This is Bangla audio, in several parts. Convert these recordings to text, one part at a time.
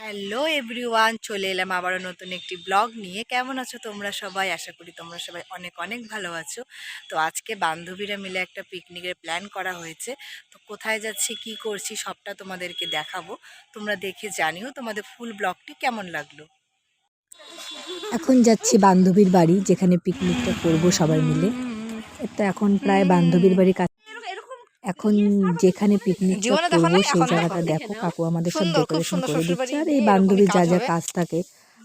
হ্যালো এভরিওয়ান, চলে এলাম আবারও নতুন একটি ব্লগ নিয়ে। কেমন আছো তোমরা সবাই? আশা করি তোমরা সবাই অনেক অনেক ভালো আছো। তো আজকে বান্ধবীরা মিলে একটা পিকনিকের প্ল্যান করা হয়েছে। তো কোথায় যাচ্ছি, কি করছি, সবটা তোমাদেরকে দেখাবো। তোমরা দেখে জানিও তোমাদের ফুল ব্লগটি কেমন লাগলো। এখন যাচ্ছি বান্ধবীর বাড়ি, যেখানে পিকনিকটা করব সবাই মিলে। এটা এখন প্রায় বান্ধবীর বাড়ির কাছে। এখন যেখানে পিকনিকটা করবো সেই জায়গাটা দেখো, কাকু আমাদের সব ডেকোরেশন করে দিচ্ছে। আর এই বান্ধবীর যা যা কাজ থাকে,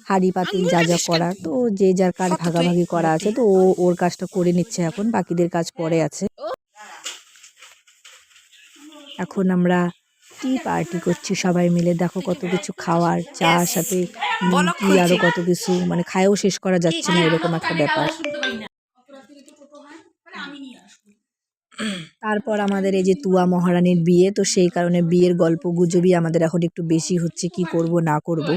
হাঁড়ি পাতিল যা যা করা, তো যে যার কাজ ভাগাভাগি করা আছে, তো ও ওর কাজটা করে নিচ্ছে। এখন বাকিদের কাজ পরে আছে। এখন আমরা টি পার্টি করছি সবাই মিলে। দেখো কত কিছু খাওয়ার, চা সাথে কি আরো কত কিছু, মানে খায়ও শেষ করা যাচ্ছে না, এরকম একটা ব্যাপার। তারপর আমাদের এই যে তুয়া মহারানীর বিয়ে, তো সেই কারণে বিয়ের গল্প গুজবই আমাদের এখন একটু বেশি হচ্ছে, কি করব না করব।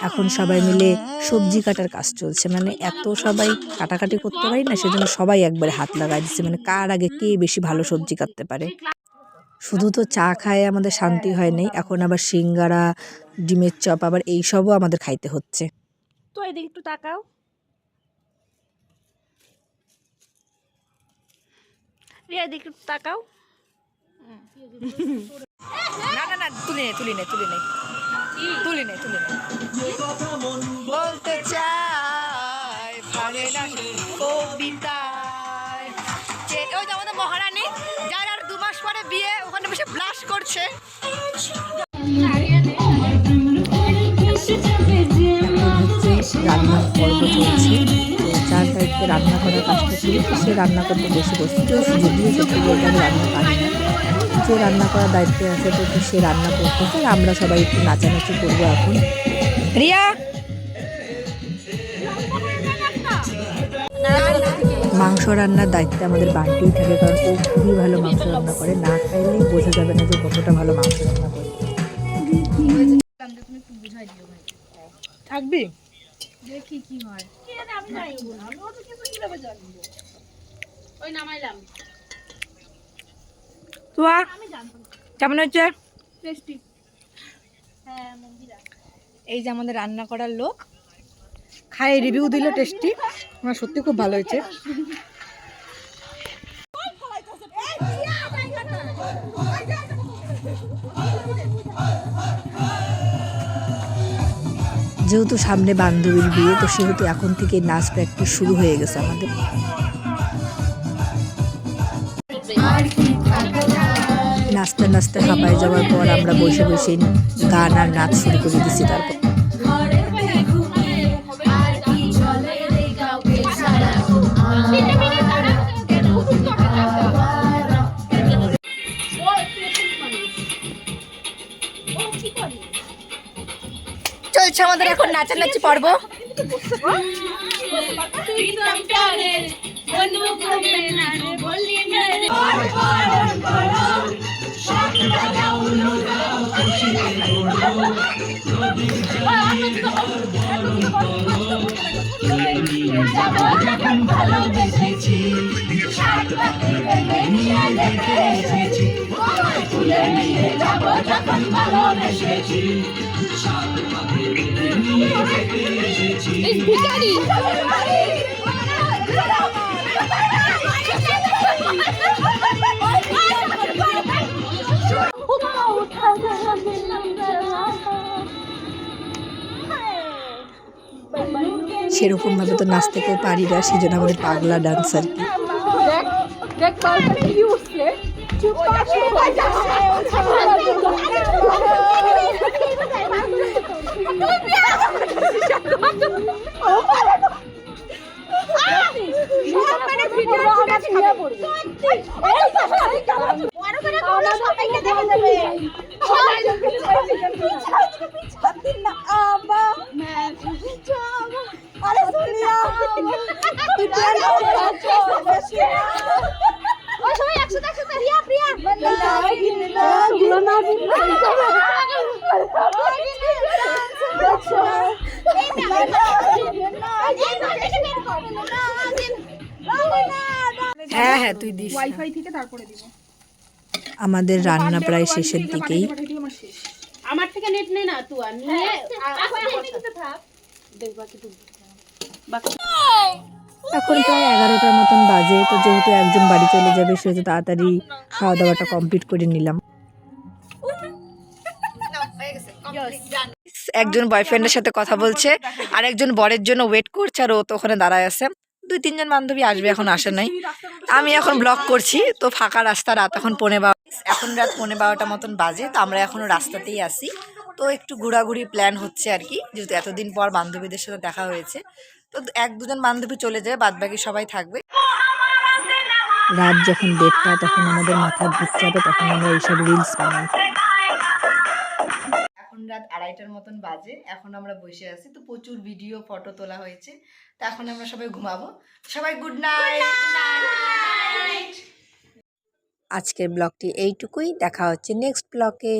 এখন সবাই মিলে সবজি কাটার কাজ চলছে, মানে এত সবাই কাটাকাটি করতে পারি না, সেজন্য সবাই একবারে হাত লাগাই দিচ্ছে, মানে কার আগে কে বেশি ভালো সবজি কাটতে পারে। শুধু তো চা খায় আমাদের শান্তি হয় নাই, এখন আবার সিঙ্গারা, ডিমের চপ, আবার এইসবও আমাদের খাইতে হচ্ছে। তো এদিকে একটু তাকাও, রিয়া এদিকে একটু তাকাও। না না না, তুলি নে বলতে চাই ভাবে না কবিতায় যে ওই যে আমাদের মহারানী, যার আর 2 মাস পরে বিয়ে, ওখানে বসে ব্লাশ করছে। রান্নার পর্ব চলছে, তো যার দায়িত্বে রান্না করার কাজটা ছিল সে রান্না করতে বসে বসছে। যদিও সত্যি বলতে আমি রান্না পারি না, যে রান্না করার দায়িত্বে আছে তো সে রান্না করতেছে, আর আমরা সবাই একটু নাচানাচি করবো এখন। রিয়া, মাংস রান্নার দায়িত্বে আমাদের বান্টিই থাকে, কারণ ও খুবই ভালো মাংস রান্না করে। না খাইলেই বোঝা যাবে না যে কতটা ভালো মাংস রান্না করে। থাকবি দেখি কি হয়। ওই নামাইলাম। তুয়া কেমন হচ্ছে? টেস্টি। হ্যাঁ মন্দিরা, এই যে আমাদের রান্না করার লোক খায়, রিভিউ দিল টেস্টি। আমার সত্যি খুব ভালো হয়েছে। যেহেতু সামনে বান্ধবীর বিয়ে, তো সেহেতু এখন থেকে নাচ প্র্যাকটিস শুরু হয়ে গেছে আমাদের। নাচতে নাচতে হাঁপায় যাওয়ার পর আমরা বসে বসে গান আর নাচ শুরু করে দিচ্ছি। তারপর চলছে আমাদের এখন নাচানাচি পর্ব। সেরকম ভাবে তো নাচতে কেউ পারি না, সেজন্য আমাদের পাগলা ডান্স আর কি। হ্যাঁ হ্যাঁ তুই দিস। ওয়াইফাই থেকে তারপরে দিব। আমাদের রান্না প্রায় শেষের দিকেই। আমার থেকে নেট নে না তুই নিয়ে এখন প্রায় 11টার মতন বাজে, তো যেহেতু একজন বাড়ি চলে যাবে সেহেতু তাড়াতাড়ি খাওয়া দাওয়াটা কমপ্লিট করে নিলাম। একজন বয়ফ্রেন্ডের সাথে কথা বলছে আর একজন বরের জন্য ওয়েট করছে, আর ও তো ওখানে দাঁড়ায় আছে। 2-3 জন বান্ধবী আসবে, এখন আসে নাই। আমি এখন ব্লগ করছি, তো ফাঁকা রাস্তা, রাত এখন 12:15, এখন রাত 12:15 মতন বাজে। তো আমরা এখনো রাস্তাতেই আসি, তো একটু ঘোরাঘুরি প্ল্যান হচ্ছে আর কি, যেহেতু এতদিন পর বান্ধবীদের সাথে দেখা হয়েছে। তো 1-2 জন বান্ধবী চলে যায়, বাদ বাকি সবাই থাকবে। রাত যখন 1:30 তখন আমাদের মাথা ভূত চাপে, তখন আমরা এইসব রিলস বানাই। এখন রাত 2:30টার মতন বাজে, এখন আমরা বসে আছি, তো প্রচুর ভিডিও ফটো তোলা হয়েছে। তো এখন আমরা সবাই ঘুমাবো। সবাই গুড নাইট। আজকের ব্লগটি এইটুকুই, দেখা হচ্ছে নেক্সট ব্লগে।